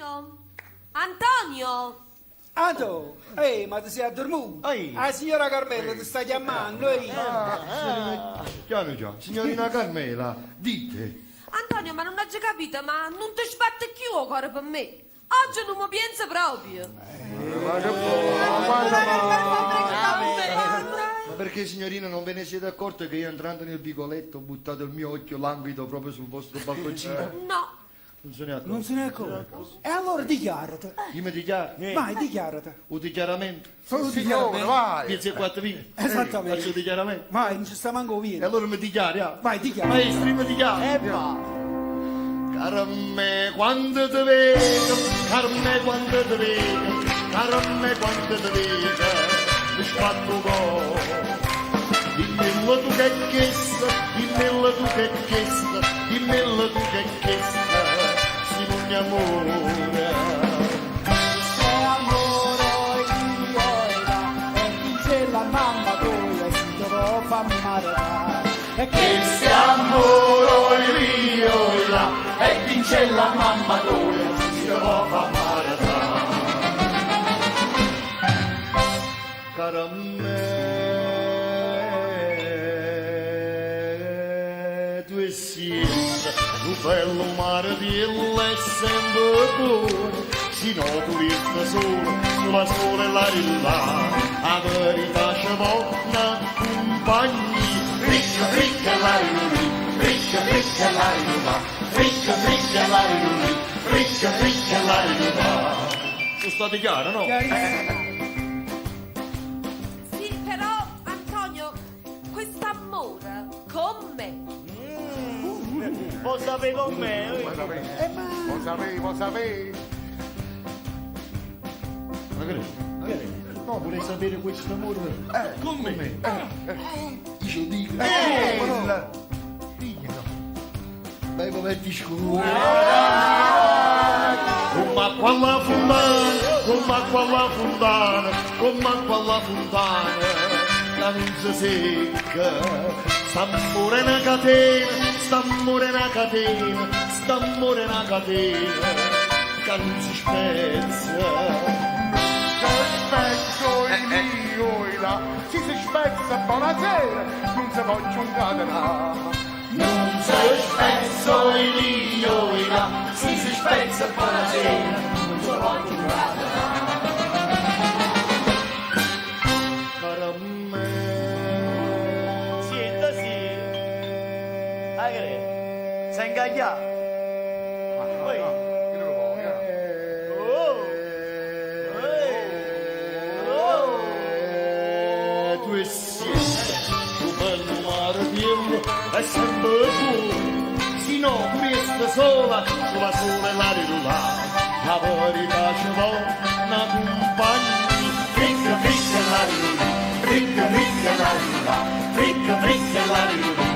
Antonio! Antonio! Anto, ma ti sei addormuto? Ehi. La signora Carmela ti sta chiamando, Piano già, signorina Carmela, dite. Antonio, ma non ho già capito, ma non ti sbatte più il cuore per me. Oggi non mi pensa proprio. Ma perché signorina non ve ne siete accorte che io entrando nel vicoletto ho buttato il mio occhio languido proprio sul vostro balconcino? No. Non se ne accorto. Non se ne accorge. E allora dichiarate. Io mi dichiaro? Vai, dichiarate. Un dichiaramento? Signore, vai. Piezza e quattro vini? Esattamente. Faccio dichiaramento? Vai, non ci sta manco E via. allora mi dichiari, ah? Vai, dichiara. Maestri, mi dichiari. Caro me quando ti vedo, caro me quando ti vedo, caro me quando ti vedo, mi sbatto cuore. Dimmelo tu che chiesto, dimmelo tu che chiesto, dimmelo tu che chiesto, si non mi amore. Se amore io e dice la mamma tua, si dovrò farmi male. E che Se amore io là, e vince la mamma tua, si dovrò fa male. Caro me, tu sei un bello mare di è sempre buono, si no tu visto solo, sulla sola e la rilla, a verità ci vuole compagni, ricca, ricca la rilla, ricca, ricca la rilla, ricca, ricca la rilla, ricca, ricca la rilla. Tu state chiaro, no? Sì, però, Antonio, quest'amore con me. Lo sapevi con me? Lo sapevi. Magari. No, vorrei sapere questo amore. Con me. Io dico. Diglielo. Dai, povetti scuri. Con acqua alla fontana, con acqua alla fontana, con acqua alla fontana, la non si secca. Sta amore una catena, sta amore una catena, sta amore una catena, che non si spezza. Spezzo il mio là, si spezza buonasera, non si può incatenare. Non si spezzo il io là, si spezza buonasera, non si può giocare. Caro me, Siete sì. Ah, che sei ingagliato? tu e siete, tu bello mare pieno, è sempre buono, si no questa sola, sulla sola e la rilà, la verità ci vuole una compagna, fricca, fricca la rilà, fricca, fricca la rilà, fricca, fricca la rilà.